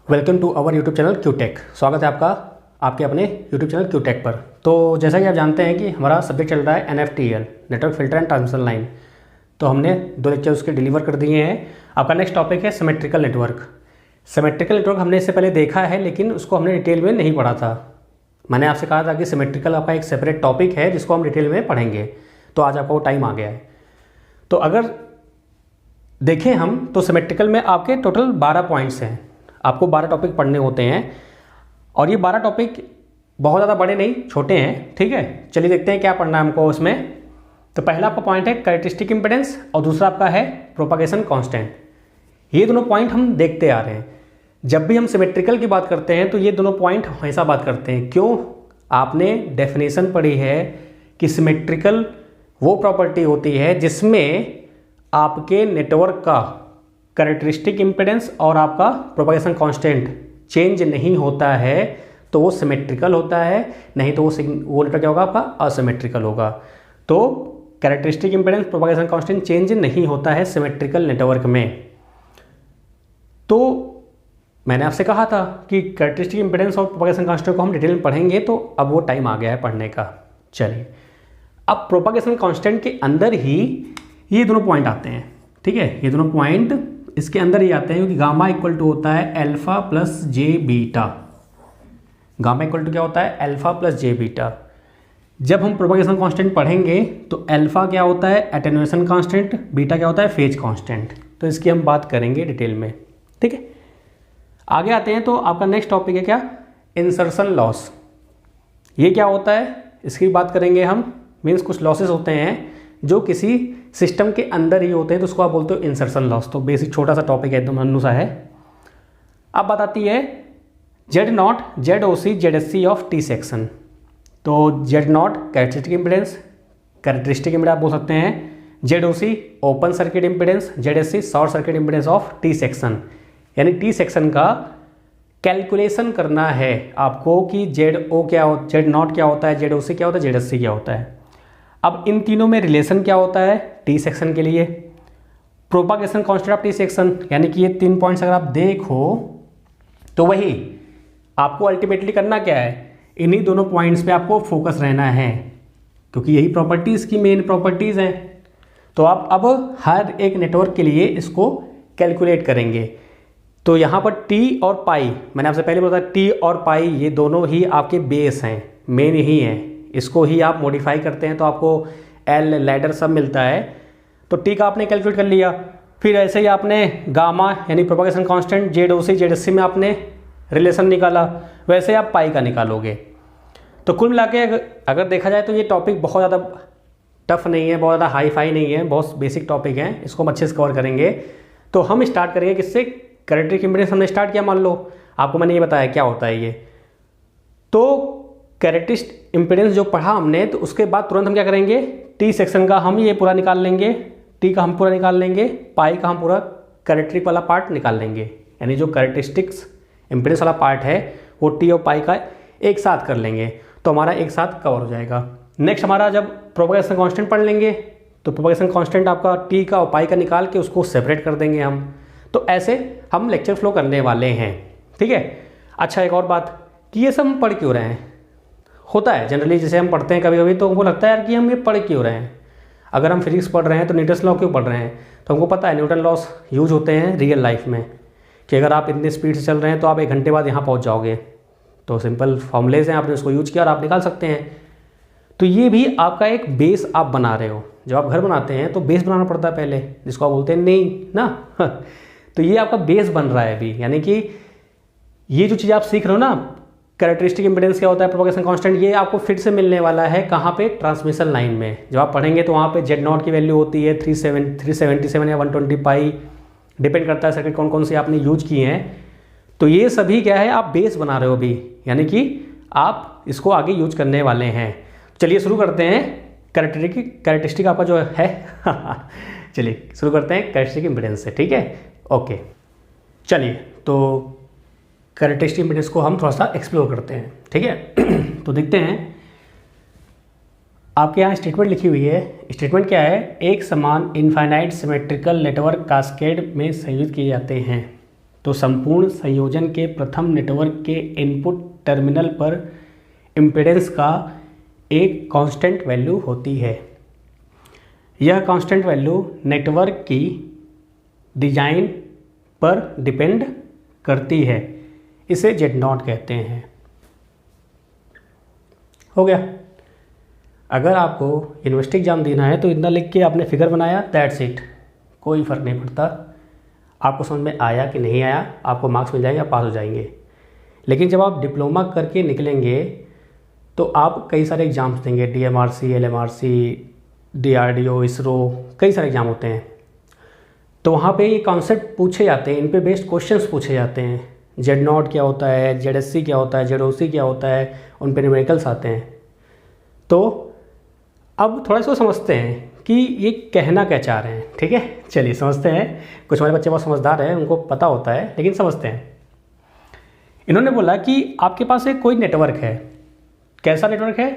Welcome to our YouTube channel QTech. स्वागत है आपका आपके अपने यूट्यूब चैनल क्यूटेक पर। तो जैसा कि आप जानते हैं कि हमारा सब्जेक्ट चल रहा है NFTL, network filter and transmission line. तो हमने 2 लेक्चर उसके डिलीवर कर दिए हैं। आपका नेक्स्ट टॉपिक है सिमेट्रिकल नेटवर्क। सिमेट्रिकल नेटवर्क हमने इससे पहले देखा है, लेकिन उसको हमने डिटेल में नहीं पढ़ा था। मैंने आपसे कहा था कि सिमेट्रिकल आपका एक सेपरेट टॉपिक है जिसको हम डिटेल में पढ़ेंगे। तो आज आपका वो टाइम आ गया है। तो अगर देखें हम तो सिमेट्रिकल में आपके टोटल 12 पॉइंट्स हैं। आपको 12 टॉपिक पढ़ने होते हैं और ये 12 टॉपिक बहुत ज़्यादा बड़े नहीं, छोटे हैं। ठीक है, चलिए देखते हैं क्या पढ़ना है हमको उसमें। तो पहला आपका पॉइंट है कैरेक्टरिस्टिक इम्पीडेंस और दूसरा आपका है प्रोपागेशन कांस्टेंट। ये दोनों पॉइंट हम देखते आ रहे हैं। जब भी हम सिमेट्रिकल की बात करते हैं तो ये दोनों पॉइंट हमेशा बात करते हैं। क्यों? आपने डेफिनेशन पढ़ी है कि सिमेट्रिकल वो प्रॉपर्टी होती है जिसमें आपके नेटवर्क का कैरेक्टरिस्टिक इम्पीडेंस और आपका प्रोपागेशन कांस्टेंट चेंज नहीं होता है, तो वो सिमेट्रिकल होता है। नहीं तो वो नेटवर्क क्या होगा आपका असिमेट्रिकल होगा। तो characteristic impedance propagation constant change नहीं होता है सिमेट्रिकल नेटवर्क में। तो मैंने आपसे कहा था कि कैरेक्टरिस्टिक इम्पीडेंस और प्रोपागेशन कांस्टेंट को हम डिटेल में पढ़ेंगे, तो अब वो टाइम आ गया है पढ़ने का। चलिए, अब प्रोपागेशन कांस्टेंट के अंदर ही ये दोनों पॉइंट आते हैं। ठीक है, ये दोनों पॉइंट इसके अंदर ही आते हैं क्योंकि गामा इक्वल टू होता है alpha plus j beta. Gamma equal to क्या होता है? Alpha plus j beta. जब हम प्रोपागेशन कांस्टेंट पढ़ेंगे तो अल्फा क्या होता है? Attenuation constant. बीटा क्या होता है? Phase constant. तो इसकी हम बात करेंगे डिटेल में। ठीक है, आगे आते हैं। तो आपका नेक्स्ट टॉपिक है क्या? Insertion loss. ये क्या होता है इसकी बात करेंगे हम। मीन्स कुछ लॉसेस होते हैं जो किसी सिस्टम के अंदर ही होते हैं, तो उसको आप बोलते हो इंसर्शन लॉस। तो बेसिक छोटा सा टॉपिक है, एकदम अनुसा है। अब बात आती है Z0, ZOC, ZSC of T section. तो Z0 characteristic impedance, characteristic impedance आप बोल सकते हैं। ZOC open circuit impedance, ZSC short circuit impedance of T section. यानी T सेक्शन का कैलकुलेशन करना है आपको कि Z0 क्या होता है, ZOC क्या होता है, ZSC क्या होता है। अब इन तीनों में रिलेशन क्या होता है टी सेक्शन के लिए? Propagation constant of T section. यानी कि ये 3 पॉइंट्स अगर आप देखो तो वही आपको अल्टीमेटली करना क्या है, इन्हीं दोनों पॉइंट्स पे आपको फोकस रहना है क्योंकि यही प्रॉपर्टीज़ की मेन प्रॉपर्टीज़ हैं। तो आप अब हर एक नेटवर्क के लिए इसको कैलकुलेट करेंगे। तो यहाँ पर टी और पाई, मैंने आपसे पहले बोला था टी और पाई ये दोनों ही आपके बेस हैं, मेन यही हैं। इसको ही आप मॉडिफाई करते हैं तो आपको एल लैडर सब मिलता है। तो टी का आपने कैलकुलेट कर लिया। फिर ऐसे ही आपने गामा यानी प्रोपागेशन कांस्टेंट ZOC ZSC में आपने रिलेशन निकाला, वैसे आप पाई का निकालोगे। तो कुल मिला के अगर देखा जाए तो ये टॉपिक बहुत ज़्यादा टफ नहीं है, बहुत ज़्यादा हाई फाई नहीं है, बहुत बेसिक टॉपिक है। इसको हम अच्छे से कवर करेंगे। तो हम स्टार्ट करेंगे किससे? कैरेक्टरिस्टिक इम्पीडेंस हमने स्टार्ट किया। मान लो आपको मैंने ये बताया क्या होता है ये। तो कैरेक्टरिस्टिक इम्पीडेंस जो पढ़ा हमने, तो उसके बाद तुरंत हम क्या करेंगे, टी सेक्शन का हम ये पूरा निकाल लेंगे, टी का हम पूरा निकाल लेंगे, पाई का हम पूरा कैरेक्टरिस्टिक वाला पार्ट निकाल लेंगे। यानी जो कैरेक्टरिस्टिक्स इम्पीडेंस वाला पार्ट है वो टी और पाई का एक साथ कर लेंगे, तो हमारा एक साथ कवर हो जाएगा। नेक्स्ट हमारा जब प्रोपागेशन कांस्टेंट पढ़ लेंगे तो प्रोपागेशन कांस्टेंट आपका टी का और पाई का निकाल के उसको सेपरेट कर देंगे हम। तो ऐसे हम लेक्चर फ्लो करने वाले हैं। ठीक है। अच्छा, एक और बात कि ये सब हम पढ़ क्यों रहे हैं? होता है जनरली जैसे हम पढ़ते हैं कभी कभी तो हमको लगता है यार कि हम ये पढ़ क्यों रहे हैं। अगर हम फिजिक्स पढ़ रहे हैं तो न्यूटन्स लॉ क्यों पढ़ रहे हैं? तो हमको पता है न्यूटन लॉस यूज होते हैं रियल लाइफ में कि अगर आप इतनी स्पीड से चल रहे हैं तो आप 1 घंटे बाद यहाँ पहुँच जाओगे। तो सिंपल फॉर्मूलेज हैं, आपने उसको यूज किया और आप निकाल सकते हैं। तो ये भी आपका एक बेस आप बना रहे हो। जब आप घर बनाते हैं तो बेस बनाना पड़ता है पहले, जिसको आप बोलते हैं नहीं ना। तो ये आपका बेस बन रहा है अभी। यानी कि ये जो चीज़ आप सीख रहे हो ना, कैरेक्टरिस्टिक इम्पीडेंस क्या होता है, प्रोपागेशन कांस्टेंट, ये आपको फिर से मिलने वाला है कहाँ पे? ट्रांसमिशन लाइन में। जब आप पढ़ेंगे तो वहाँ पे Z0 की वैल्यू होती है 377 या 120 पाई, डिपेंड करता है सर्किट कौन कौन से आपने यूज किए हैं। तो ये सभी क्या है, आप बेस बना रहे हो अभी, यानी कि आप इसको आगे यूज करने वाले हैं। चलिए शुरू करते हैं कैरेक्टरिस्टिक आपका जो है। चलिए शुरू करते हैं कैरेक्टरिस्टिक इम्पीडेंस से। ठीक है, ओके। चलिए तो कैरेक्टरिस्टिक इम्पीडेंस को हम थोड़ा सा एक्सप्लोर करते हैं। ठीक है। तो देखते हैं आपके यहाँ स्टेटमेंट लिखी हुई है। स्टेटमेंट क्या है? एक समान इनफाइनाइट सिमेट्रिकल नेटवर्क कास्केड में संयोजित किए जाते हैं। तो संपूर्ण संयोजन के प्रथम नेटवर्क के इनपुट टर्मिनल पर इम्पीडेंस का एक कांस्टेंट वैल्यू होती है। यह कांस्टेंट वैल्यू नेटवर्क की डिजाइन पर डिपेंड करती है। इसे Z0 कहते हैं। हो गया। अगर आपको यूनिवर्सिटी एग्जाम देना है तो इतना लिख के आपने फिगर बनाया, दैट्स इट, कोई फ़र्क नहीं पड़ता आपको समझ में आया कि नहीं आया, आपको मार्क्स मिल जाएंगे, आप पास हो जाएंगे। लेकिन जब आप डिप्लोमा करके निकलेंगे तो आप कई सारे एग्ज़ाम्स देंगे, DMRC, LMRC, DRDO, इसरो, कई सारे एग्ज़ाम होते हैं। तो वहाँ पे ये कॉन्सेप्ट पूछे जाते हैं, इन पे बेस्ड क्वेश्चंस पूछे जाते हैं। Z0 क्या होता है, ZSC क्या होता है, ZOC क्या होता है, उन पे न्यूमेरिकल्स आते हैं। तो अब थोड़ा सा समझते हैं कि ये कहना क्या चाह रहे हैं। ठीक है, चलिए समझते हैं। कुछ हमारे बच्चे बहुत समझदार हैं, उनको पता होता है, लेकिन समझते हैं। इन्होंने बोला कि आपके पास एक कोई नेटवर्क है। कैसा नेटवर्क है?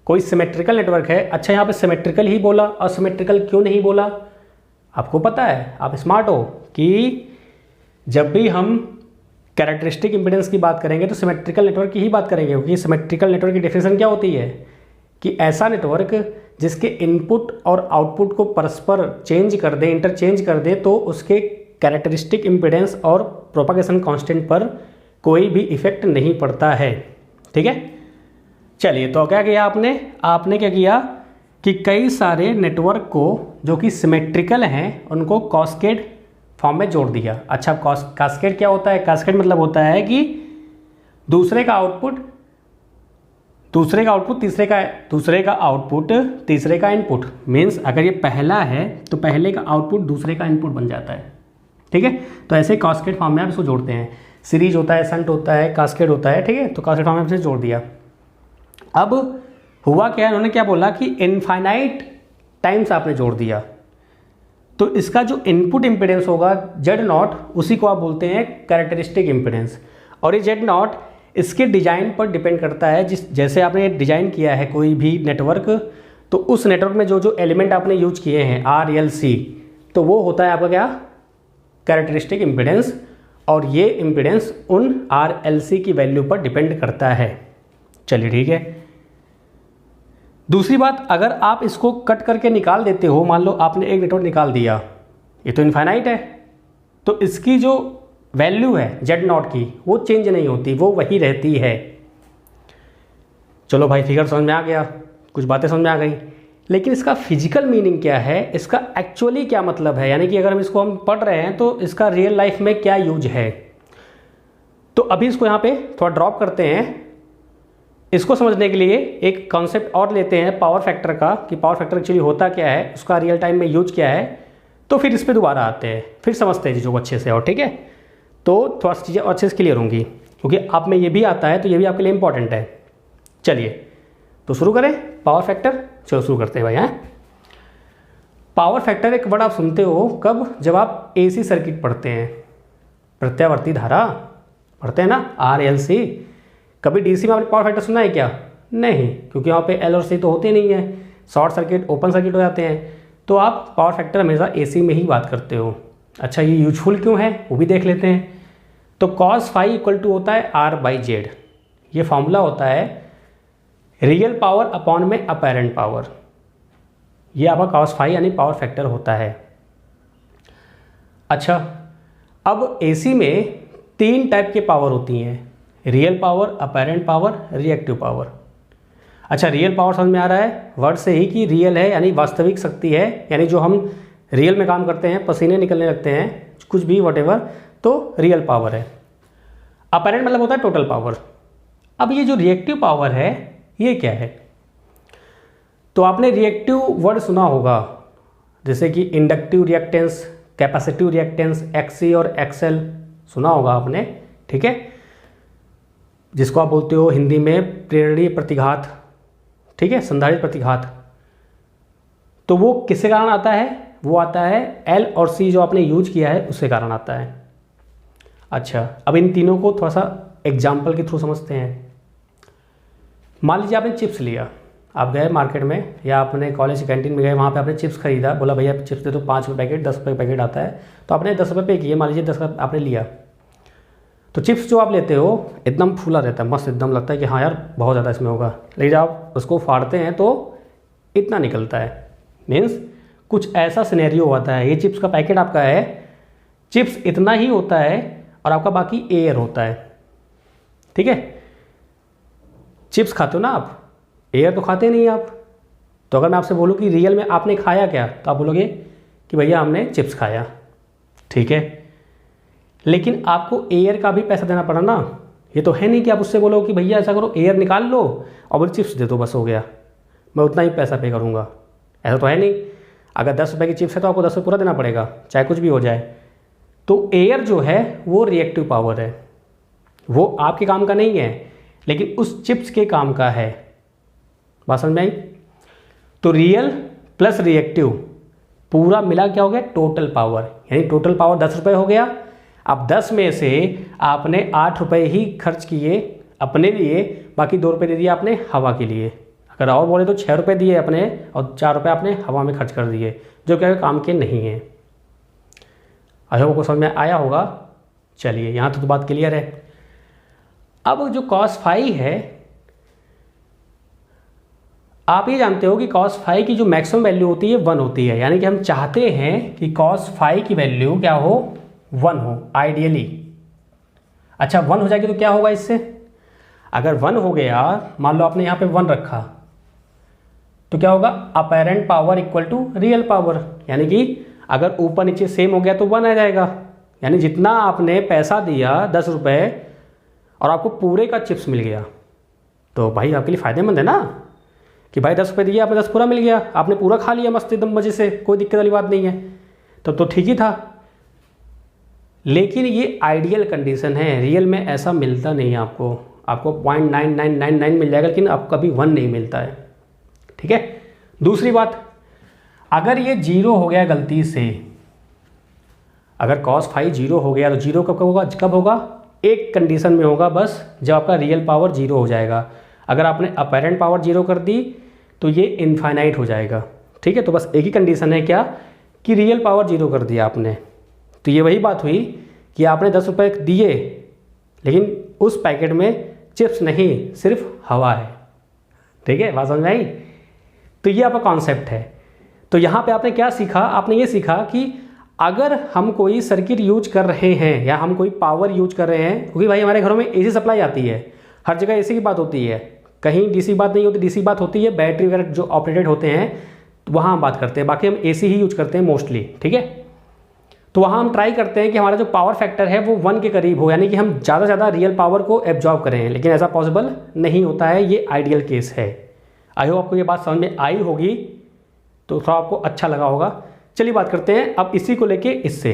कोई सिमेट्रिकल नेटवर्क है। अच्छा, यहाँ पे सिमेट्रिकल ही बोला, असिमेट्रिकल क्यों नहीं बोला? आपको पता है, आप स्मार्ट हो, कि जब भी हम कैरेक्टरिस्टिक इम्पीडेंस की बात करेंगे तो सिमेट्रिकल नेटवर्क की ही बात करेंगे, क्योंकि सिमेट्रिकल नेटवर्क की डेफिनेशन क्या होती है कि ऐसा नेटवर्क जिसके इनपुट और आउटपुट को परस्पर चेंज कर दे, इंटरचेंज कर दे, तो उसके कैरेक्टरिस्टिक इम्पीडेंस और प्रोपागेशन कांस्टेंट पर कोई भी इफेक्ट नहीं पड़ता है। ठीक है, चलिए, तो क्या किया आपने क्या किया कि कई सारे नेटवर्क को जो कि सिमेट्रिकल हैं उनको कास्केड फॉर्म में जोड़ दिया। अच्छा, कास्केड क्या होता है? कास्केड मतलब होता है कि दूसरे का आउटपुट तीसरे का आउटपुट तीसरे का इनपुट। मीन्स अगर ये पहला है तो पहले का आउटपुट दूसरे का इनपुट बन जाता है। ठीक है, तो ऐसे कास्केड फॉर्म में आप इसको जोड़ते हैं। सीरीज होता है, संट होता है, कास्केड होता है। ठीक है, तो कास्केड फॉर्म में इसे जोड़ दिया। अब हुआ क्या, इन्होंने क्या बोला कि इनफाइनाइट टाइम्स आपने जोड़ दिया, तो इसका जो इनपुट इम्पीडेंस होगा Z0, उसी को आप बोलते हैं कैरेक्टरिस्टिक इम्पीडेंस। और ये Z0 इसके डिज़ाइन पर डिपेंड करता है। जैसे आपने डिज़ाइन किया है कोई भी नेटवर्क, तो उस नेटवर्क में जो जो एलिमेंट आपने यूज किए हैं RLC, तो वो होता है आपका क्या, कैरेक्टरिस्टिक इम्पीडेंस। और ये इम्पीडेंस उन RLC की वैल्यू पर डिपेंड करता है। चलिए ठीक है। दूसरी बात, अगर आप इसको कट करके निकाल देते हो, मान लो आपने एक नेटवर्क निकाल दिया, ये तो इनफाइनाइट है, तो इसकी जो वैल्यू है Z0 की वो चेंज नहीं होती, वो वही रहती है। चलो भाई, फिगर समझ में आ गया, कुछ बातें समझ में आ गई। लेकिन इसका फिजिकल मीनिंग क्या है, इसका एक्चुअली क्या मतलब है, यानी कि अगर हम पढ़ रहे हैं तो इसका रियल लाइफ में क्या यूज है। तो अभी इसको यहाँ पे थोड़ा ड्रॉप करते हैं। इसको समझने के लिए एक कॉन्सेप्ट और लेते हैं पावर फैक्टर का, कि पावर फैक्टर एक्चुअली होता क्या है, उसका रियल टाइम में यूज क्या है। तो फिर इस पर दोबारा आते हैं, फिर समझते हैं चीज़ों को अच्छे से। और ठीक है, तो थोड़ा सी चीज़ें अच्छे से क्लियर होंगी, क्योंकि आप में ये भी आता है तो ये भी आपके लिए इंपॉर्टेंट है। चलिए, तो शुरू करें पावर फैक्टर। चलो शुरू करते हैं भाई। हैं, पावर फैक्टर एक वर्ड आप सुनते हो कब, जब आप AC सर्किट पढ़ते हैं, प्रत्यावर्ती धारा पढ़ते हैं ना, RLC। कभी DC में आपने पावर फैक्टर सुना है क्या? नहीं, क्योंकि वहाँ पे L और C तो होते नहीं है, शॉर्ट सर्किट ओपन सर्किट हो जाते हैं। तो आप पावर फैक्टर हमेशा AC में ही बात करते हो। अच्छा, ये यूजफुल क्यों है वो भी देख लेते हैं। तो cos phi इक्वल टू होता है R/Z। ये फॉर्मूला होता है रियल पावर अपॉन में अपेरेंट पावर। ये आपका cos phi यानी पावर फैक्टर होता है। अच्छा, अब AC में 3 टाइप के पावर होती हैं, real power, apparent power, reactive power. अच्छा, रियल पावर समझ में आ रहा है वर्ड से ही कि रियल है यानी वास्तविक शक्ति है, यानी जो हम रियल में काम करते हैं, पसीने निकलने लगते हैं, कुछ भी वटेवर, तो रियल पावर है। अपेरेंट मतलब होता है टोटल पावर। अब ये जो रिएक्टिव पावर है ये क्या है? तो आपने रिएक्टिव वर्ड सुना होगा, जैसे कि inductive reactance, capacitive reactance, XC और XL सुना होगा आपने। ठीक है, जिसको आप बोलते हो हिंदी में प्रेरणीय प्रतिघात। ठीक है, संधारित्र प्रतिघात। तो वो किसके कारण आता है? वो आता है L और C जो आपने यूज किया है उसके कारण आता है। अच्छा, अब इन तीनों को थोड़ा सा एग्जाम्पल के थ्रू समझते हैं। मान लीजिए आपने चिप्स लिया, आप गए मार्केट में या अपने कॉलेज कैंटीन में गए, वहाँ पे आपने चिप्स खरीदा, बोला भैया चिप्स दे दो, 5 रुपये पैकेट, 10 रुपये पैकेट आता है, तो आपने 10 रुपये पे किए, मान लीजिए 10 रुपये आपने लिया। तो चिप्स जो आप लेते हो एकदम फूला रहता है, मस्त एकदम लगता है कि हाँ यार बहुत ज़्यादा इसमें होगा, लेकिन जब आप उसको फाड़ते हैं तो इतना निकलता है। मीन्स कुछ ऐसा सिनेरियो होता है, ये चिप्स का पैकेट आपका है, चिप्स इतना ही होता है और आपका बाकी एयर होता है। ठीक है, चिप्स खाते हो ना आप, एयर तो खाते नहीं आप। तो अगर मैं आपसे बोलूँ कि रियल में आपने खाया क्या, तो आप बोलोगे कि भैया हमने चिप्स खाया। ठीक है, लेकिन आपको एयर का भी पैसा देना पड़ा ना। ये तो है नहीं कि आप उससे बोलो कि भैया ऐसा करो एयर निकाल लो और बोले चिप्स दे दो बस हो गया, मैं उतना ही पैसा पे करूँगा। ऐसा तो है नहीं। अगर 10 रुपये की चिप्स है तो आपको 10 रुपये पूरा देना पड़ेगा, चाहे कुछ भी हो जाए। तो एयर जो है वो रिएक्टिव पावर है, वो आपके काम का नहीं है लेकिन उस चिप्स के काम का है। बात समझ में आई? तो रियल प्लस रिएक्टिव पूरा मिला क्या हो गया, टोटल पावर। यानी टोटल पावर 10 रुपये हो गया। अब 10 में से आपने 8 रुपये ही खर्च किए अपने लिए, बाकी 2 रुपये दे दिए आपने हवा के लिए। अगर और बोले तो 6 रुपये दिए अपने और 4 रुपये आपने हवा में खर्च कर दिए, जो क्या काम के नहीं हैं। आई होप को समझ में आया होगा। चलिए यहाँ तो बात क्लियर है। अब जो cos फाई है, आप ये जानते हो कि cos फाई की जो मैक्सिमम वैल्यू होती है 1 होती है। यानी कि हम चाहते हैं कि cos फाई की वैल्यू क्या हो, 1 हो आइडियली। अच्छा 1 हो जाएगी तो क्या होगा इससे, अगर 1 हो गया, मान लो आपने यहाँ पे 1 रखा, तो क्या होगा, apparent power equal to real power. यानी कि अगर ऊपर नीचे सेम हो गया तो 1 आ जाएगा। यानी जितना आपने पैसा दिया 10 रुपये और आपको पूरे का चिप्स मिल गया, तो भाई आपके लिए फ़ायदेमंद है ना कि भाई 10 रुपये दिए आपने 10 पूरा मिल गया, आपने पूरा खा लिया मस्त एकदम मज़े से, कोई दिक्कत वाली बात नहीं है। तो ठीक ही था। लेकिन ये आइडियल कंडीशन है, रियल में ऐसा मिलता नहीं है आपको। आपको 0.9999 मिल जाएगा लेकिन आपको कभी 1 नहीं मिलता है। ठीक है, दूसरी बात, अगर ये 0 हो गया गलती से, अगर cos फाई 0 हो गया तो 0 कब होगा, कब होगा, एक कंडीशन में होगा बस, जब आपका रियल पावर 0 हो जाएगा। अगर आपने अपेरेंट पावर 0 कर दी तो ये इनफाइनाइट हो जाएगा। ठीक है, तो बस एक ही कंडीशन है क्या, कि रियल पावर 0 कर दिया आपने। तो ये वही बात हुई कि आपने 10 रुपये दिए लेकिन उस पैकेट में चिप्स नहीं, सिर्फ हवा है। ठीक है, बात समझ में आई? तो ये आपका कॉन्सेप्ट है। तो यहाँ पे आपने क्या सीखा, आपने ये सीखा कि अगर हम कोई सर्किट यूज कर रहे हैं या हम कोई पावर यूज कर रहे हैं, क्योंकि भाई हमारे घरों में एसी सप्लाई आती है, हर जगह एसी की बात होती है, कहीं डीसी बात नहीं होती, डीसी बात होती है बैटरी वगैरह जो ऑपरेटेड होते हैं, तो वहाँ हम बात करते हैं। बाकी हम एसी ही यूज करते हैं मोस्टली। ठीक है, तो वहाँ हम ट्राई करते हैं कि हमारा जो पावर फैक्टर है वो 1 के करीब हो, यानी कि हम ज़्यादा से ज़्यादा रियल पावर को एब्जॉर्ब करें, लेकिन ऐसा पॉसिबल नहीं होता है। ये आइडियल केस है। आई होप आपको ये बात समझ में आई होगी, तो थोड़ा आपको अच्छा लगा होगा। चलिए बात करते हैं अब इसी को लेके इससे।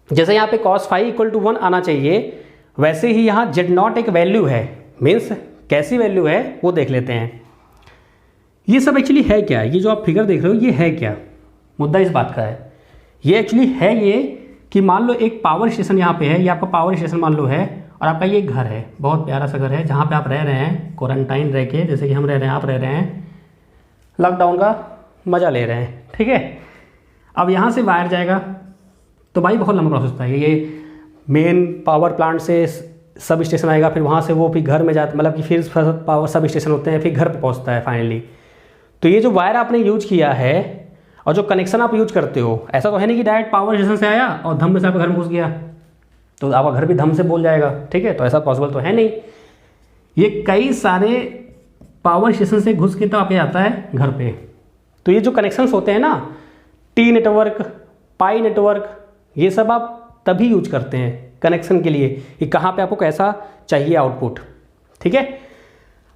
जैसे यहाँ पे cos फाई इक्वल टू 1 आना चाहिए, वैसे ही यहाँ Z0 एक वैल्यू है। मीन्स कैसी वैल्यू है वो देख लेते हैं। ये सब एक्चुअली है क्या, ये जो आप फिगर देख रहे हो ये है क्या, मुद्दा इस बात का है। ये एक्चुअली है ये कि मान लो एक पावर स्टेशन यहाँ पे है, ये आपका पावर स्टेशन मान लो है, और आपका ये घर है, बहुत प्यारा सा घर है जहाँ पे आप रह रहे हैं क्वारंटाइन रह के, जैसे कि हम रह रहे हैं, आप रह रहे हैं, लॉकडाउन का मज़ा ले रहे हैं। ठीक है, अब यहाँ से वायर जाएगा तो भाई बहुत लंबा प्रोसेस होता है। ये मेन पावर प्लांट से सब स्टेशन आएगा, फिर वहाँ से वो फिर घर में जाता, मतलब कि फिर पावर सब स्टेशन होते हैं, फिर घर पे पहुँचता है फाइनली। तो ये जो वायर आपने यूज किया है और जो कनेक्शन आप यूज करते हो, ऐसा तो है नहीं कि डायरेक्ट पावर स्टेशन से आया और धम से आपके घर में घुस गया तो आपका घर भी धम से बोल जाएगा। ठीक है, तो ऐसा पॉसिबल तो है नहीं। ये कई सारे पावर स्टेशन से घुस के तो आपके आता है घर पे। तो ये जो कनेक्शंस होते हैं ना, टी नेटवर्क, पाई नेटवर्क, ये सब आप तभी यूज करते हैं कनेक्शन के लिए कि कहाँ पे आपको कैसा चाहिए आउटपुट। ठीक है,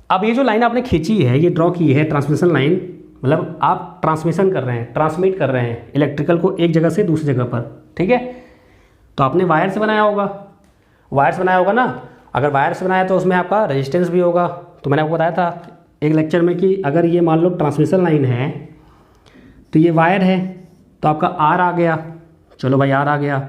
अब ये जो लाइन आपने खींची है, ये ड्रॉ की है ट्रांसमिशन लाइन, मतलब आप ट्रांसमिशन कर रहे हैं, ट्रांसमिट कर रहे हैं इलेक्ट्रिकल को एक जगह से दूसरी जगह पर। ठीक है, तो आपने वायर से बनाया होगा, वायर से बनाया होगा ना। अगर वायर से बनाया तो उसमें आपका रेजिस्टेंस भी होगा। तो मैंने आपको बताया था एक लेक्चर में कि अगर ये मान लो ट्रांसमिशन लाइन है तो ये वायर है, तो आपका आर आ गया, चलो भाई आर आ गया।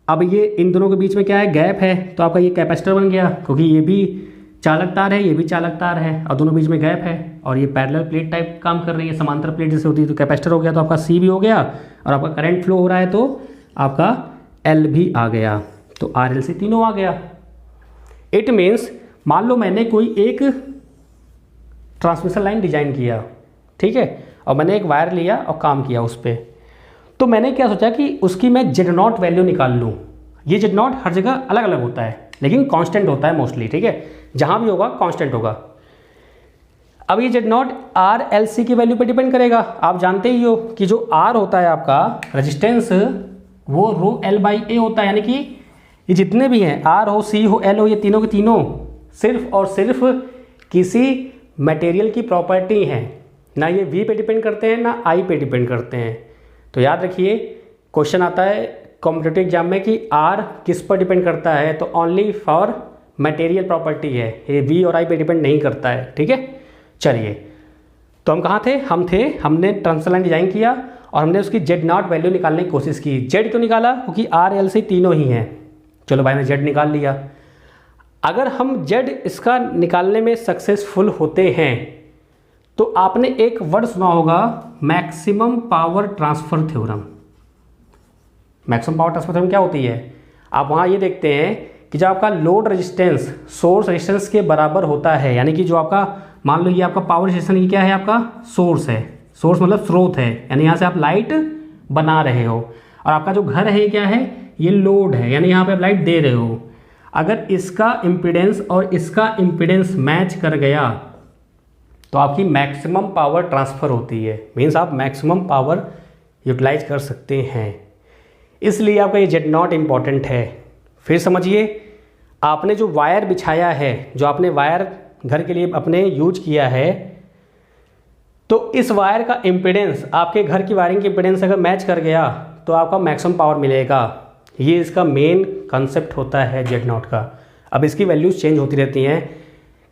अब ये इन दोनों के बीच में क्या है, गैप है, तो आपका ये कैपेसिटर बन गया, क्योंकि ये भी चालक तार है, ये भी चालक तार है, और दोनों बीच में गैप है, और ये पैरेलल प्लेट टाइप काम कर रही है, समांतर प्लेट जैसे होती है। तो कैपेसिटर हो गया तो आपका सी भी हो गया, और आपका करंट फ्लो हो रहा है तो आपका एल भी आ गया, तो आर एल से तीनों आ गया। इट मीन्स मान लो मैंने कोई एक ट्रांसमिशन लाइन डिजाइन किया, ठीक है, और मैंने एक वायर लिया और काम किया उस पर, तो मैंने क्या सोचा कि उसकी मैं Z0 वैल्यू निकाल लूँ। ये Z0 हर जगह अलग अलग होता है लेकिन कांस्टेंट होता है मोस्टली, ठीक है, जहाँ भी होगा कांस्टेंट होगा। अब ये Z0 RLC की वैल्यू पे डिपेंड करेगा। आप जानते ही हो कि जो R होता है आपका रेजिस्टेंस, वो रो L बाई A होता है, यानी कि ये जितने भी हैं R हो, C हो, L हो, ये तीनों के तीनों सिर्फ और सिर्फ किसी मटेरियल की प्रॉपर्टी हैं, ना ये V पे डिपेंड करते हैं ना I पे डिपेंड करते हैं। तो याद रखिए, क्वेश्चन आता है कॉम्पिटिटिव एग्जाम में कि R किस पर डिपेंड करता है, तो ओनली फॉर मटेरियल प्रॉपर्टी है, ये V और I पे डिपेंड नहीं करता है, ठीक है। चलिए, तो हम कहाँ थे, हमने ट्रांसमिशन लाइन डिजाइन किया और हमने उसकी Z0 वैल्यू निकालने की कोशिश की। Z क्यों निकाला, क्योंकि RLC तीनों ही हैं। चलो भाई, ने Z निकाल लिया। अगर हम Z इसका निकालने में सक्सेसफुल होते हैं तो आपने एक वर्ड सुना होगा, maximum power transfer theorem. Maximum power transfer theorem क्या होती है, आप वहाँ ये देखते हैं कि जब आपका लोड रेजिस्टेंस सोर्स रेजिस्टेंस के बराबर होता है, यानी कि जो आपका मान लो ये आपका पावर स्टेशन ये क्या है, आपका सोर्स है, सोर्स मतलब स्रोत है, यानी यहाँ से आप लाइट बना रहे हो, और आपका जो घर है ये क्या है, ये लोड है, यानी यहाँ पे आप लाइट दे रहे हो। अगर इसका इम्पीडेंस और इसका इम्पीडेंस मैच कर गया तो आपकी मैक्सिमम पावर ट्रांसफ़र होती है, मीन्स आप मैक्सिमम पावर यूटिलाइज कर सकते हैं। इसलिए आपका ये Z0 इम्पॉर्टेंट है। फिर समझिए, आपने जो वायर बिछाया है, जो आपने वायर घर के लिए अपने यूज किया है, तो इस वायर का इम्पीडेंस आपके घर की वायरिंग की इम्पीडेंस अगर मैच कर गया तो आपका मैक्सिमम पावर मिलेगा। ये इसका मेन कंसेप्ट होता है Z0 का। अब इसकी वैल्यूज चेंज होती रहती हैं,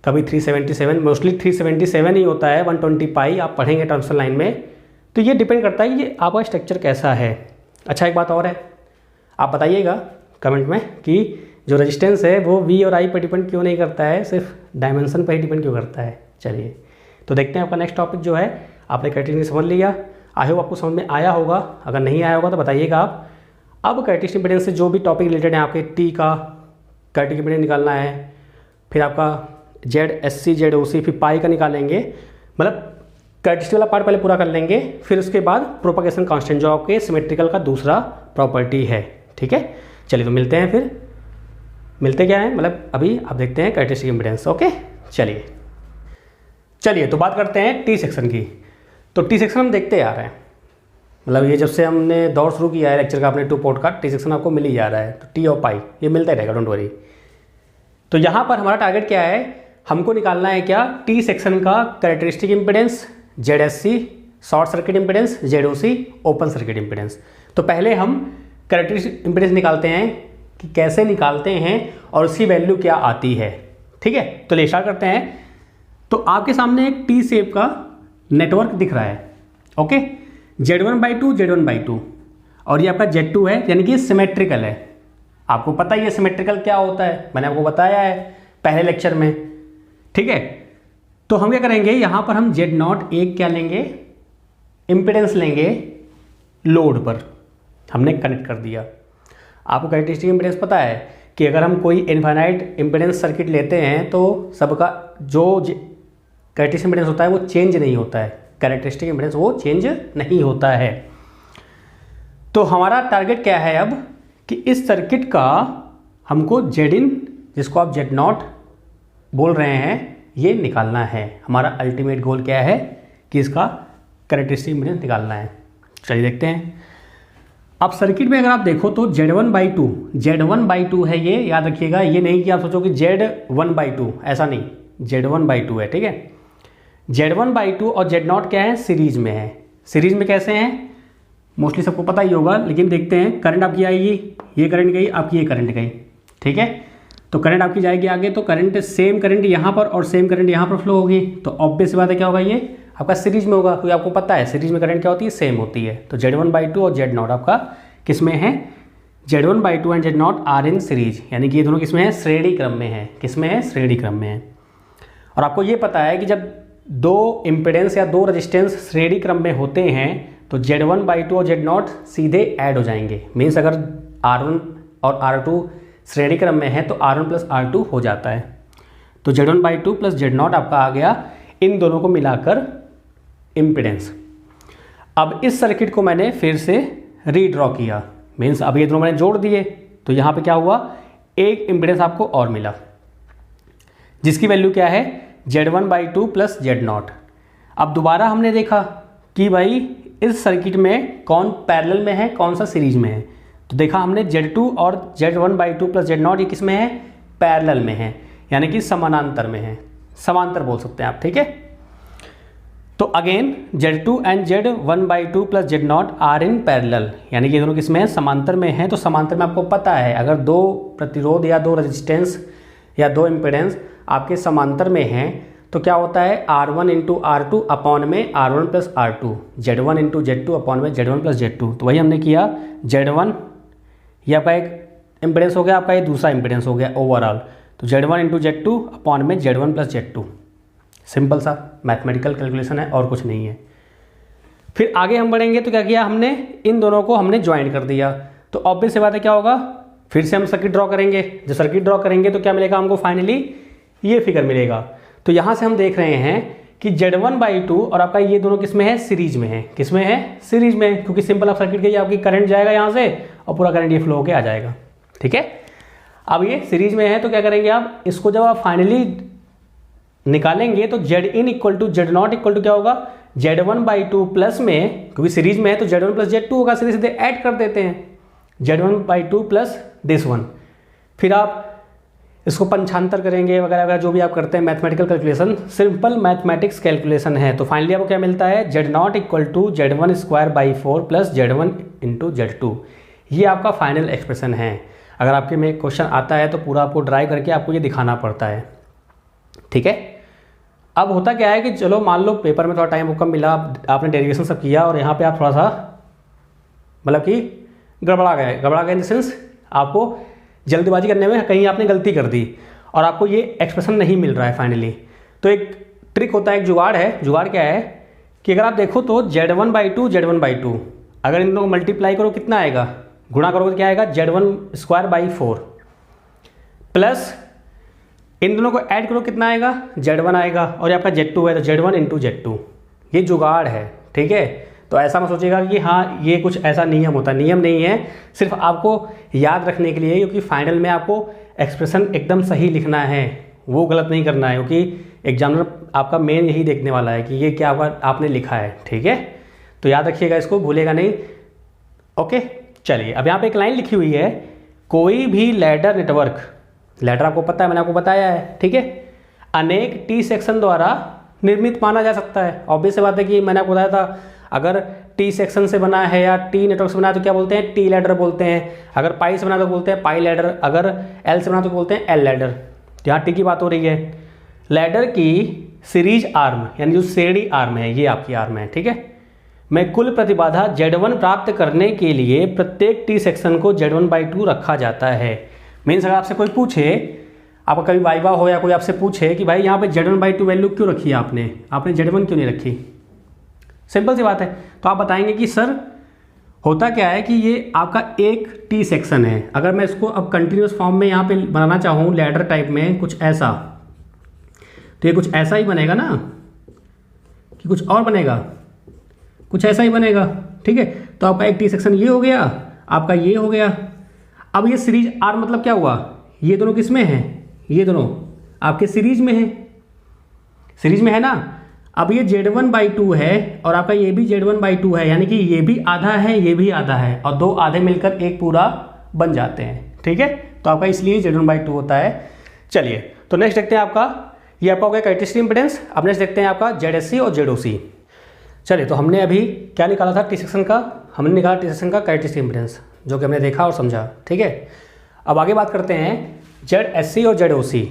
कभी 377, मोस्टली 377 ही होता है, 120 पाई आप पढ़ेंगे ट्रांसमिशन लाइन में। तो ये डिपेंड करता है कि ये आपका स्ट्रक्चर कैसा है। अच्छा, एक बात और है, आप बताइएगा कमेंट में कि जो रेजिस्टेंस है वो V और I पर डिपेंड क्यों नहीं करता है, सिर्फ डायमेंशन पर ही डिपेंड क्यों करता है। चलिए, तो देखते हैं आपका नेक्स्ट टॉपिक जो है। आपने कैरेक्टरिस्टिक समझ लिया, आई होप आपको समझ में आया होगा। अगर नहीं आया होगा तो बताइएगा आप। अब कैरेक्टरिस्टिक इम्पीडेंस से जो भी टॉपिक रिलेटेड है, आपके T का कैरेक्टरिस्टिक इम्पीडेंस निकालना है, फिर आपका ZSC ZOC, फिर पाई का निकालेंगे, मतलब कैरेक्टरिस्टिक वाला पार्ट पहले पूरा कर लेंगे, फिर उसके बाद प्रोपगेशन कांस्टेंट जो आपके सिमेट्रिकल का दूसरा प्रॉपर्टी है, ठीक है। चलिए, तो मिलते हैं, फिर मिलते क्या है, मतलब अभी आप देखते हैं कैरेक्टरिस्टिक इम्पीडेंस। ओके, चलिए तो बात करते हैं T सेक्शन की। तो T सेक्शन हम देखते आ रहे हैं, मतलब ये जब से हमने दौर शुरू किया है लेक्चर का, अपने 2 पार्ट का T सेक्शन आपको मिल ही जा रहा है। तो T और पाई ये मिलता रहेगा, डोंट वरी। तो यहाँ पर हमारा टारगेट क्या है, हमको निकालना है क्या, T सेक्शन का characteristic impedance ZSC, short circuit impedance ZOC, open circuit impedance. तो पहले हम कैरेक्टरिस्टिक इम्पीडेंस निकालते हैं कि कैसे निकालते हैं और उसकी वैल्यू क्या आती है, ठीक है। तो ले स्टार्ट करते हैं। तो आपके सामने एक T शेप का नेटवर्क दिख रहा है, ओके, Z1/2 Z1/2, और ये आपका Z2 है, यानी कि सिमेट्रिकल है। आपको पता ही है सिमेट्रिकल क्या होता है, मैंने आपको बताया है पहले लेक्चर में, ठीक है। तो हम क्या करेंगे, यहाँ पर हम Z0 एक क्या लेंगे, इम्पीडेंस लेंगे, लोड पर हमने कनेक्ट कर दिया। आपको कैरेक्टरिस्टिक इम्पीडेंस पता है कि अगर हम कोई इनफाइनाइट इम्पीडेंस सर्किट लेते हैं तो सबका जो कैरेक्टरिस्टिक इम्पीडेंस होता है वो चेंज नहीं होता है, कैरेक्टरिस्टिक इम्पीडेंस वो चेंज नहीं होता है। तो हमारा टारगेट क्या है अब, कि इस सर्किट का हमको Zin, जिसको आप Z0 बोल रहे हैं, ये निकालना है। हमारा अल्टीमेट गोल क्या है कि इसका कैरेक्टरिस्टिक इम्पीडेंस निकालना है। चलिए देखते हैं। अब सर्किट में अगर आप देखो तो Z1/2 है, ये याद रखिएगा, ये नहीं कि आप सोचो कि Z1/2, ऐसा नहीं, Z1/2 है, ठीक है। Z1/2 और Z0 क्या है, सीरीज में है। सीरीज में कैसे हैं, मोस्टली सबको पता ही होगा, लेकिन देखते हैं। करंट आपकी आएगी, ये करंट गई, आपकी ये करंट गई, ठीक है। तो करंट आपकी जाएगी आगे, तो करंट सेम करंट यहाँ पर और सेम करंट यहाँ पर फ्लो होगी, तो ऑब्वियस बात है क्या होगा, ये आपका सीरीज में होगा, क्योंकि आपको पता है सीरीज में करंट क्या होती है, सेम होती है। तो Z1/2 और Z0 आपका किस में है, Z1/2 and Z0 are in series, यानी कि ये दोनों किस में है, श्रेणी क्रम में है। किस में है, श्रेणी क्रम में है। और आपको ये पता है कि जब दो इम्पीडेंस या दो रेजिस्टेंस श्रेणी क्रम में होते हैं तो Z1/2 और Z0 सीधे ऐड हो जाएंगे। मीन्स अगर R1 और R2 श्रेणी क्रम में है तो R1 प्लस R2 हो जाता है। तो Z1/2 प्लस Z0 आपका आ गया इन दोनों को मिलाकर इम्पिडेंस। अब इस सर्किट को मैंने फिर से रीड्रॉ किया, मीन्स अब ये दोनों मैंने जोड़ दिए, तो यहाँ पे क्या हुआ, एक इम्पिडेंस आपको और मिला जिसकी वैल्यू क्या है Z1/2 प्लस Z0। अब दोबारा हमने देखा कि भाई इस सर्किट में कौन पैरेलल में है, कौन सा सीरीज में है। तो देखा हमने Z2 और Z1/2 प्लस Z0 ये किस में है, पैरेलल में है, यानी कि समानांतर में है, समांतर बोल सकते हैं आप, ठीक है। तो again Z2 and Z1/2 plus Z0 are in parallel, यानी कि ये दोनों किसमें हैं, समांतर में हैं। तो समांतर में आपको पता है अगर दो प्रतिरोध या दो रेजिस्टेंस या दो इम्पिडेंस आपके समांतर में हैं तो क्या होता है, R1 इंटू R2 अपॉन में R1 plus R2, Z1 into Z2 upon में Z1 प्लस Z2। तो वही हमने किया, Z1 ये आपका एक इम्पिडेंस हो गया, आपका ये दूसरा इम्पिडेंस हो गया ओवरऑल। तो Z1 इंटू Z2 अपॉन में Z1 प्लस Z2। सिंपल सा मैथमेटिकल कैलकुलेशन है और कुछ नहीं है। फिर आगे हम बढ़ेंगे तो क्या किया हमने, इन दोनों को हमने ज्वाइन कर दिया। तो ऑब्वियस सी बात है क्या होगा, फिर से हम सर्किट ड्रॉ करेंगे। जब सर्किट ड्रॉ करेंगे तो क्या मिलेगा हमको, फाइनली ये फिगर मिलेगा। तो यहाँ से हम देख रहे हैं कि Z1/2 और आपका ये दोनों किस में है, सीरीज में है। किस में है, सीरीज में, क्योंकि सिंपल आप सर्किट के आपकी करंट जाएगा यहाँ से और पूरा करंट ये फ्लो होके आ जाएगा, ठीक है। अब ये सीरीज में है तो क्या करेंगे आप, इसको जब आप फाइनली निकालेंगे तो Zin equal to Z0 equal to क्या होगा, Z1/2 प्लस में, क्योंकि सीरीज में है तो Z1 प्लस Z2 होगा, सीधे सीधे ऐड कर देते हैं Z1/2 प्लस दिस वन। फिर आप इसको पंचांतर करेंगे वगैरह वगैरह जो भी आप करते हैं mathematical calculation, simple mathematics calculation है। तो फाइनली आपको क्या मिलता है, Z0 equal to Z1² plus Z1 into Z2। ये आपका फाइनल एक्सप्रेशन है। अगर आपके में क्वेश्चन आता है तो पूरा आपको ड्राइव करके आपको ये दिखाना पड़ता है, ठीक है। अब होता क्या है कि चलो मान लो पेपर में थोड़ा टाइम कम मिला, आपने डेरिवेशन सब किया और यहाँ पे आप थोड़ा सा मतलब कि गड़बड़ा गए इन द सेंस आपको जल्दबाजी करने में कहीं आपने गलती कर दी और आपको ये एक्सप्रेशन नहीं मिल रहा है फाइनली। तो एक ट्रिक होता है, एक जुगाड़ है। जुगाड़ क्या है कि अगर आप देखो तो Z1/2 अगर इन दोनों को मल्टीप्लाई करो कितना आएगा, गुणा करोगे तो क्या आएगा, Z1² प्लस इन दोनों को ऐड करो कितना आएगा, Z1 आएगा, और ये आपका Z2 है तो Z1 इंटू Z2। ये जुगाड़ है, ठीक है। तो ऐसा मत सोचिएगा कि हाँ ये कुछ ऐसा नियम होता है, नियम नहीं है, सिर्फ आपको याद रखने के लिए, क्योंकि फाइनल में आपको एक्सप्रेशन एकदम सही लिखना है, वो गलत नहीं करना है, क्योंकि एग्जामिनर आपका मेन यही देखने वाला है कि ये क्या आपने लिखा है, ठीक है। तो याद रखिएगा, इसको भूलेगा नहीं, ओके। चलिए अब यहाँ पे एक लाइन लिखी हुई है, कोई भी लैडर नेटवर्क, लैडर आपको पता है, मैंने आपको बताया है, ठीक है, अनेक टी सेक्शन द्वारा निर्मित माना जा सकता है। ऑब्वियस बात है कि मैंने आपको बताया था अगर टी सेक्शन से बना है या टी नेटवर्क से बना है तो क्या बोलते हैं, टी लैडर बोलते हैं। अगर पाई से बना तो बोलते हैं पाई लैडर, अगर एल से बना तो बोलते हैं एल लैडर। तो यहाँ टी की बात हो रही है। लैडर की सीरीज आर्म यानी जो श्रेणी आर्म है, ये आपकी आर्म है, ठीक है, में कुल प्रतिबाधा Z1 प्राप्त करने के लिए प्रत्येक टी सेक्शन को Z1/2 रखा जाता है। मीन्स अगर आपसे कोई पूछे, आपका कभी वाइवा हो या कोई आपसे पूछे कि भाई यहाँ पे Z1/2 वैल्यू क्यों रखी है आपने Z1 क्यों नहीं रखी, सिंपल सी बात है। तो आप बताएंगे कि सर होता क्या है कि ये आपका एक टी सेक्शन है, अगर मैं इसको अब कंटिन्यूस फॉर्म में यहाँ पे बनाना चाहूँ लैडर टाइप में कुछ ऐसा, तो ये कुछ ऐसा ही बनेगा ना, कि कुछ और बनेगा, कुछ ऐसा ही बनेगा, ठीक है। तो आपका एक टी सेक्शन ये हो गया, आपका ये हो गया। अब ये सीरीज आर मतलब क्या हुआ, ये दोनों किस में हैं, ये दोनों आपके सीरीज में है, सीरीज में है ना। अब ये Z1/2 है और आपका ये भी Z1/2 है, यानी कि ये भी आधा है, ये भी आधा है, और दो आधे मिलकर एक पूरा बन जाते हैं, ठीक है। तो आपका इसलिए Z1/2 होता है। चलिए तो नेक्स्ट देखते हैं आपका, ये आपका हो गया कैरेक्टरिस्टिक इंपेडेंस। अब नेक्स्ट देखते हैं आपका ZSC और ZOC। चलिए तो हमने अभी क्या निकाला था टी सेक्शन का, हमने निकाला टी सेक्शन का कैरेक्टरिस्टिक इंपेडेंस, जो कि हमने देखा और समझा, ठीक है। अब आगे बात करते हैं ZSC और ZOC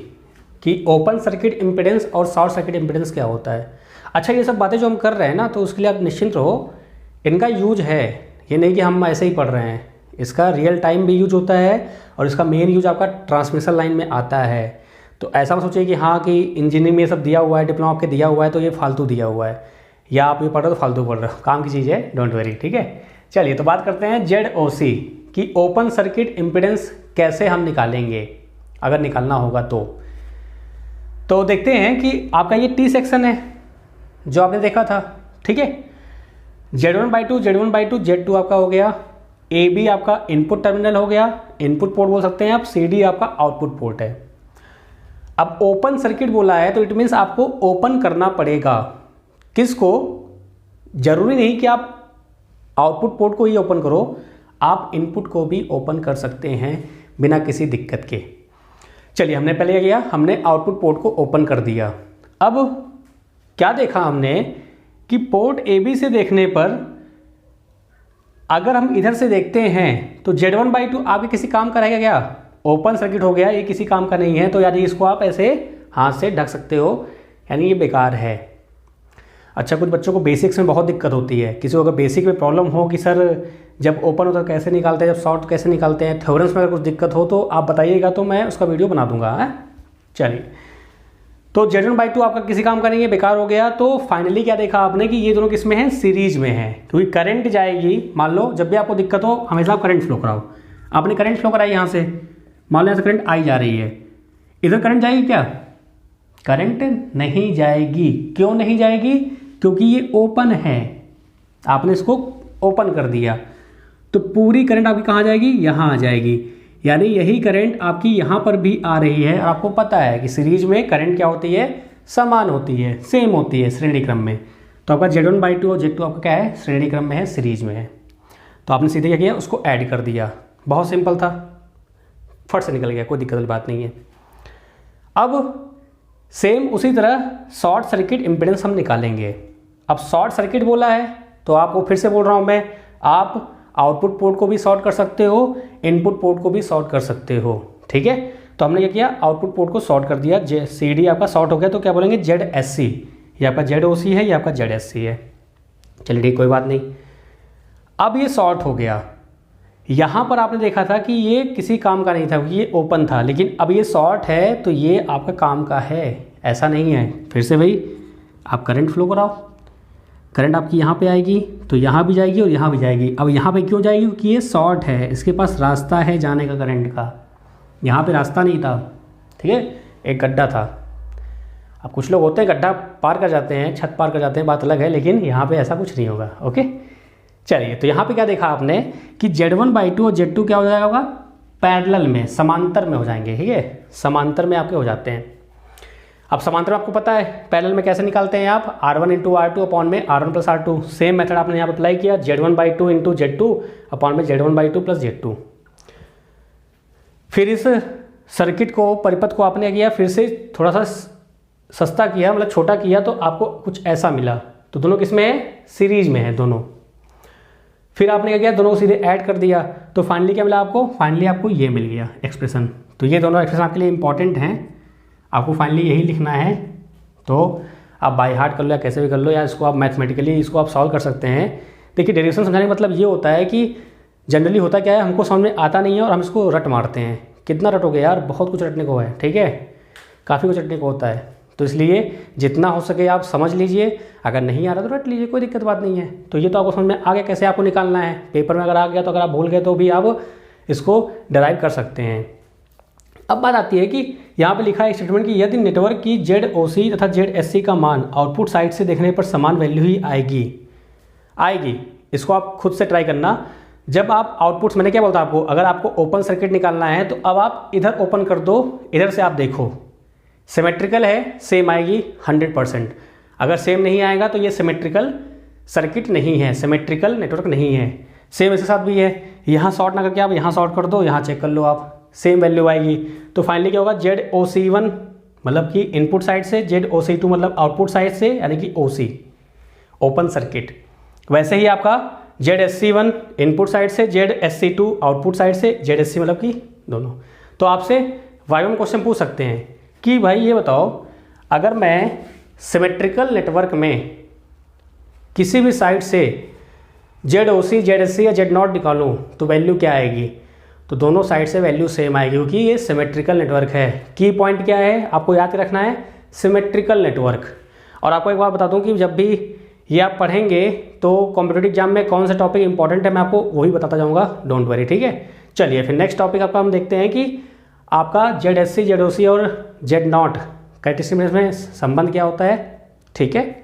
की ओपन सर्किट इंपेडेंस और शॉर्ट सर्किट इंपेडेंस क्या होता है। अच्छा ये सब बातें जो हम कर रहे हैं ना, तो उसके लिए आप निश्चिंत रहो, इनका यूज है, ये नहीं कि हम ऐसे ही पढ़ रहे हैं, इसका रियल टाइम भी यूज होता है और इसका मेन यूज आपका ट्रांसमिशन लाइन में आता है। तो ऐसा मत सोचिए कि हाँ कि इंजीनियरिंग में ये सब दिया हुआ है, डिप्लोमा आपके दिया हुआ है तो ये फालतू दिया हुआ है, या आप ये पढ़ रहे हो तो फालतू पढ़ रहे हो, काम की चीज़ है, डोंट वरी, ठीक है। चलिए तो बात करते हैं ZOC की ओपन सर्किट इम्पिडेंस कैसे हम निकालेंगे अगर निकालना होगा तो देखते हैं कि आपका ये टी सेक्शन है जो आपने देखा था, ठीक है। Z1/2 Z1/2 Z2 आपका हो गया, AB आपका इनपुट टर्मिनल हो गया, इनपुट पोर्ट बोल सकते हैं आप, CD आपका आउटपुट पोर्ट है। अब ओपन सर्किट बोला है तो इट मीन्स आपको ओपन करना पड़ेगा। किसको? जरूरी नहीं कि आप आउटपुट पोर्ट को ही ओपन करो, आप इनपुट को भी ओपन कर सकते हैं बिना किसी दिक्कत के। चलिए, हमने पहले क्या किया, हमने आउटपुट पोर्ट को ओपन कर दिया। अब क्या देखा हमने कि पोर्ट AB से देखने पर अगर हम इधर से देखते हैं तो Z1/2 आपके किसी काम का रहेगा क्या? ओपन सर्किट हो गया, ये किसी काम का नहीं है, तो यानी इसको आप ऐसे हाथ से ढक सकते हो, यानी ये बेकार है। अच्छा, कुछ बच्चों को बेसिक्स में बहुत दिक्कत होती है, किसी को अगर बेसिक में प्रॉब्लम हो कि सर जब ओपन होता है कैसे निकालते हैं, जब शॉर्ट कैसे निकालते हैं, थ्योरम्स में अगर कुछ दिक्कत हो तो आप बताइएगा, तो मैं उसका वीडियो बना दूंगा। चलिए, तो Z1/2 आपका किसी काम का नहीं है, बेकार हो गया। तो फाइनली क्या देखा आपने कि ये दोनों किस में हैं? सीरीज में हैं, क्योंकि करंट जाएगी। मान लो जब भी आपको दिक्कत हो हमेशा आप करंट फ्लो कराओ। आपने करंट फ्लो कराई यहाँ से, मान लो यहाँ से करंट आई जा रही है, इधर करंट जाएगी क्या? करंट नहीं जाएगी। क्यों नहीं जाएगी? क्योंकि ये ओपन है, आपने इसको ओपन कर दिया, तो पूरी करंट आपकी कहाँ जाएगी? यहाँ आ जाएगी। यानी यही करंट आपकी यहाँ पर भी आ रही है। और आपको पता है कि सीरीज में करंट क्या होती है? समान होती है, सेम होती है, श्रेणी क्रम में। तो आपका Z1/2 और Z2 आपका क्या है? श्रेणी क्रम में है, सीरीज में है। तो आपने सीधे क्या किया? उसको ऐड कर दिया। बहुत सिंपल था, फट से निकल गया, कोई दिक्कत वाली बात नहीं है। अब सेम उसी तरह शॉर्ट सर्किट इम्पीडेंस हम निकालेंगे। अब शॉर्ट सर्किट बोला है तो आपको फिर से बोल रहा हूँ मैं, आप आउटपुट पोर्ट को भी शॉर्ट कर सकते हो, इनपुट पोर्ट को भी शॉर्ट कर सकते हो, ठीक है। तो हमने क्या किया? आउटपुट पोर्ट को शॉर्ट कर दिया। CD आपका शॉर्ट हो गया, तो क्या बोलेंगे? ZSC। ये आपका ZOC है, ये आपका ZSC है। चलिए ठीक, कोई बात नहीं। अब ये शॉर्ट हो गया। यहाँ पर आपने देखा था कि ये किसी काम का नहीं था, ये ओपन था, लेकिन अब ये शॉर्ट है तो ये आपका काम का है, ऐसा नहीं है। फिर से भाई आप करंट फ्लो कराओ, करंट आपकी यहाँ पे आएगी तो यहाँ भी जाएगी और यहाँ भी जाएगी। अब यहाँ पे क्यों जाएगी? क्योंकि ये शॉर्ट है, इसके पास रास्ता है जाने का करंट का, यहाँ पे रास्ता नहीं था, ठीक है, एक गड्ढा था। अब कुछ लोग होते हैं गड्ढा पार कर जाते हैं, छत पार कर जाते हैं, बात अलग है, लेकिन यहाँ पे ऐसा कुछ नहीं होगा। ओके, चलिए, तो यहाँ पे क्या देखा आपने कि Z1/2 और Z2 क्या हो जाएगा? पैरेलल में, समांतर में हो जाएंगे, ठीक है, समांतर में आपके हो जाते हैं। अब समांतर में आपको पता है पैरेलल में कैसे निकालते हैं आप? R1 × R2 अपॉन में R1 + R2। सेम मेथड आपने यहाँ पर अप्लाई किया, Z1/2 × Z2 अपॉन में Z1/2 + Z2। फिर इस सर्किट को, परिपथ को आपने किया, फिर से थोड़ा सा सस्ता किया, मतलब छोटा किया, तो आपको कुछ ऐसा मिला। तो दोनों किस में है? सीरीज में है दोनों। फिर आपने क्या किया? दोनों को सीधे ऐड कर दिया, तो फाइनली क्या मिला आपको? फाइनली आपको ये मिल गया एक्सप्रेशन। तो ये दोनों एक्सप्रेशन आपके लिए इंपॉर्टेंट हैं, आपको फाइनली यही लिखना है। तो आप बाय हार्ट कर लो या कैसे भी कर लो, या इसको आप मैथमेटिकली इसको आप सॉल्व कर सकते हैं। देखिए, डेरिवेशन समझाने का मतलब ये होता है कि जनरली होता क्या है, हमको समझ में आता नहीं है और हम इसको रट मारते हैं। कितना रटोगे यार? बहुत कुछ रटने को है, ठीक है, काफ़ी कुछ रटने को होता है। तो इसलिए जितना हो सके आप समझ लीजिए, अगर नहीं आ रहा तो रट लीजिए, कोई दिक्कत बात नहीं है। तो ये तो आपको समझ में आ गया कैसे आपको निकालना है। पेपर में अगर आ गया तो अगर आप भूल गए तो भी आप इसको डिराइव कर सकते हैं। अब बात आती है कि यहाँ पे लिखा है स्टेटमेंट कि यदि नेटवर्क की ZOC तथा ZSC का मान आउटपुट साइड से देखने पर समान वैल्यू ही आएगी। इसको आप खुद से ट्राई करना। जब आप आउटपुट्स, मैंने क्या बोलता आपको, अगर आपको ओपन सर्किट निकालना है तो अब आप इधर ओपन कर दो, इधर से आप देखो, सिमेट्रिकल है, सेम आएगी 100%। अगर सेम नहीं आएगा तो ये सिमेट्रिकल सर्किट नहीं है, सिमेट्रिकल नेटवर्क नहीं है। सेम इसके साथ भी है, यहाँ शॉर्ट ना करके आप यहाँ शॉर्ट कर दो, यहाँ चेक कर लो आप, सेम वैल्यू आएगी। तो फाइनली क्या होगा? ZOC1 मतलब कि इनपुट साइड से, ZOC2 मतलब आउटपुट साइड से, यानी कि OC, ओपन सर्किट। वैसे ही आपका ZSC1 इनपुट साइड से, ZSC2 आउटपुट साइड से, ZSC मतलब कि दोनों। तो आपसे वाइवा क्वेश्चन पूछ सकते हैं कि भाई ये बताओ, अगर मैं सिमेट्रिकल नेटवर्क में किसी भी साइड से ZOC, ZSC या Z0 निकालूं तो वैल्यू क्या आएगी? तो दोनों साइड से वैल्यू सेम आएगी, क्योंकि ये सिमेट्रिकल नेटवर्क है। की पॉइंट क्या है आपको याद रखना है? Symmetrical network. और आपको एक बात बता दूं कि जब भी ये आप पढ़ेंगे तो कॉम्पिटिटिव एग्जाम में कौन सा टॉपिक इंपॉर्टेंट है मैं आपको वही बताता जाऊंगा, डोंट वरी, ठीक है। चलिए फिर नेक्स्ट टॉपिक आपका हम देखते हैं कि आपका ZSC, ZOC और Z0 कैरेक्टरिस्टिक में संबंध क्या होता है। ठीक है,